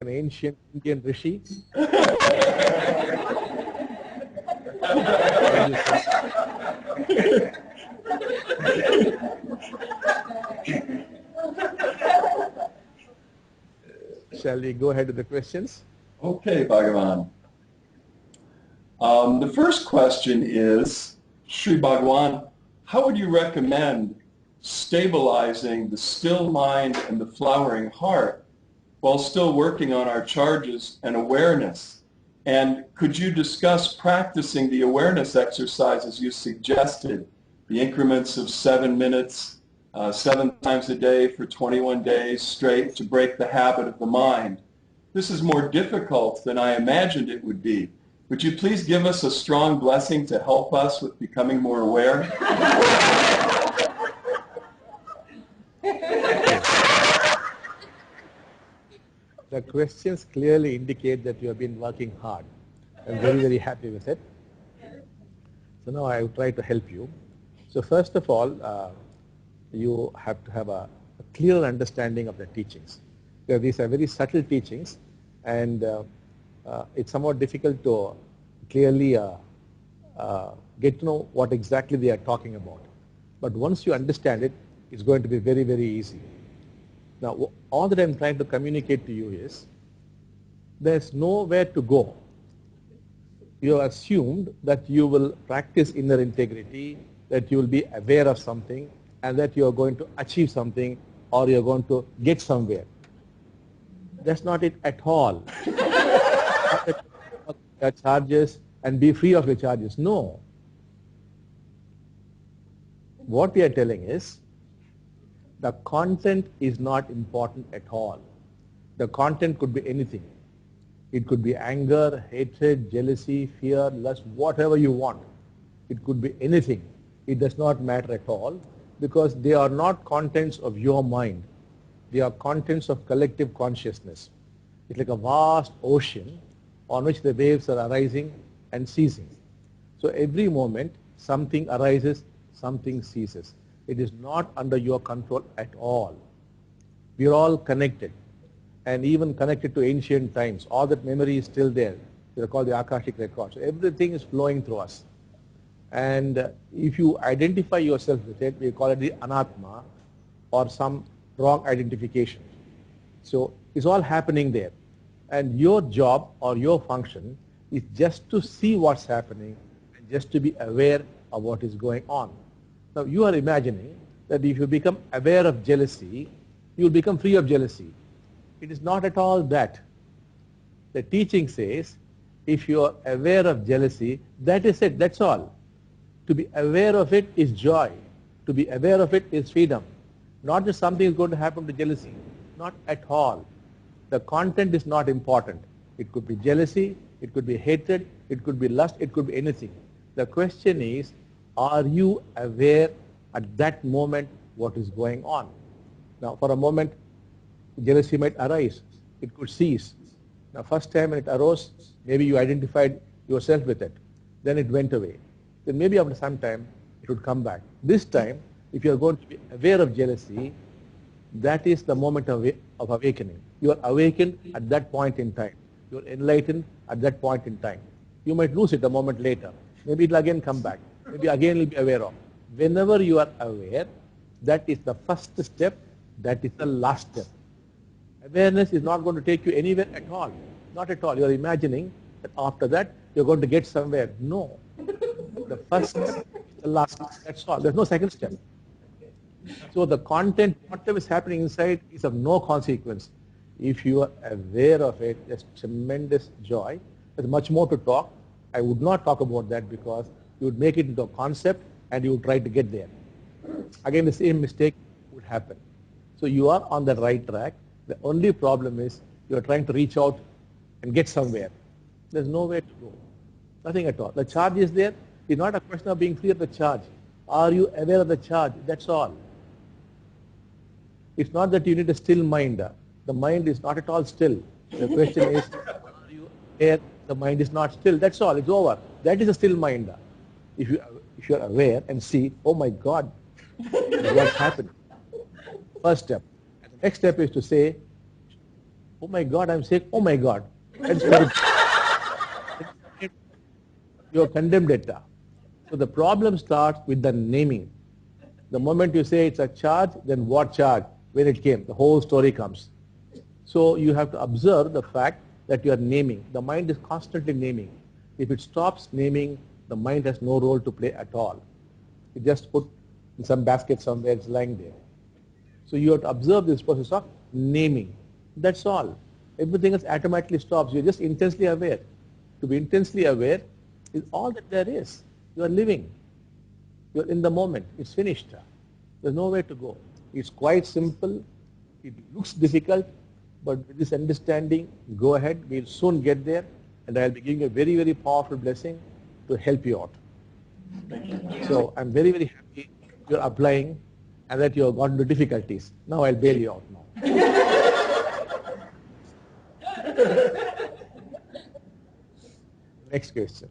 an ancient Indian rishi. Shall we go ahead with the questions? Okay, Bhagavan. The first question is, Sri Bhagavan, how would you recommend stabilizing the still mind and the flowering heart while still working on our charges and awareness? And could you discuss practicing the awareness exercises you suggested, the increments of 7 minutes, 7 times a day for 21 days straight to break the habit of the mind? This is more difficult than I imagined it would be. Would you please give us a strong blessing to help us with becoming more aware? The questions clearly indicate that you have been working hard. I'm very, very happy with it. So now I will try to help you. So first of all, you have to have a clear understanding of the teachings. Because these are very subtle teachings, and it's somewhat difficult to clearly get to know what exactly they are talking about. But once you understand it, it's going to be very, very easy. Now, all that I'm trying to communicate to you is, there's nowhere to go. You assumed that you will practice inner integrity, that you will be aware of something, and that you are going to achieve something, or you're going to get somewhere. That's not it at all. Your charges and be free of your charges. No. What we are telling is, the content is not important at all. The content could be anything. It could be anger, hatred, jealousy, fear, lust, whatever you want. It could be anything. It does not matter at all, because they are not contents of your mind. They are contents of collective consciousness. It's like a vast ocean on which the waves are arising and ceasing. So every moment something arises, something ceases. It is not under your control at all. We are all connected, and even connected to ancient times. All that memory is still there. They are called the Akashic records. So everything is flowing through us. And if you identify yourself with it, we call it the anatma, or some wrong identification. So it's all happening there. And your job or your function is just to see what's happening and just to be aware of what is going on. Now you are imagining that if you become aware of jealousy, you will become free of jealousy. It is not at all that. The teaching says, if you are aware of jealousy, that is it, that's all. To be aware of it is joy. To be aware of it is freedom. Not that something is going to happen to jealousy. Not at all. The content is not important. It could be jealousy, it could be hatred, it could be lust, it could be anything. The question is, are you aware at that moment what is going on? Now, for a moment, jealousy might arise. It could cease. Now, first time when it arose, maybe you identified yourself with it. Then it went away. Then maybe after some time, it would come back. This time, if you are going to be aware of jealousy, that is the moment of awakening. You are awakened at that point in time. You are enlightened at that point in time. You might lose it a moment later. Maybe it will again come back. Maybe again you will be aware of. Whenever you are aware, that is the first step, that is the last step. Awareness is not going to take you anywhere at all. Not at all. You are imagining that after that you are going to get somewhere. No. The first step is the last step. That's all. There's no second step. So the content, whatever is happening inside, is of no consequence. If you are aware of it, there's tremendous joy. There's much more to talk. I would not talk about that because you would make it into a concept and you would try to get there. Again, the same mistake would happen. So you are on the right track. The only problem is you are trying to reach out and get somewhere. There's nowhere to go. Nothing at all. The charge is there. It's not a question of being free of the charge. Are you aware of the charge? That's all. It's not that you need a still mind. The mind is not at all still. The question is, are you aware the mind is not still? That's all. It's over. That is a still mind. If you are aware and see, oh my God, what's happening? First step. And the next step is to say, Oh my God, I'm sick. Oh my God. That's very, you're condemned it. So the problem starts with the naming. The moment you say it's a charge, then what charge? When it came, the whole story comes. So you have to observe the fact that you are naming. The mind is constantly naming. If it stops naming, the mind has no role to play at all. It just put in some basket somewhere, it's lying there. So you have to observe this process of naming. That's all. Everything else automatically stops. You're just intensely aware. To be intensely aware is all that there is. You are living. You're in the moment. It's finished. There's nowhere to go. It's quite simple. It looks difficult, but with this understanding, go ahead. We'll soon get there, and I'll be giving a very, very powerful blessing to help you out. So I'm very, very happy you're applying and that you have gone into difficulties. Now I'll bail you out now. Next question.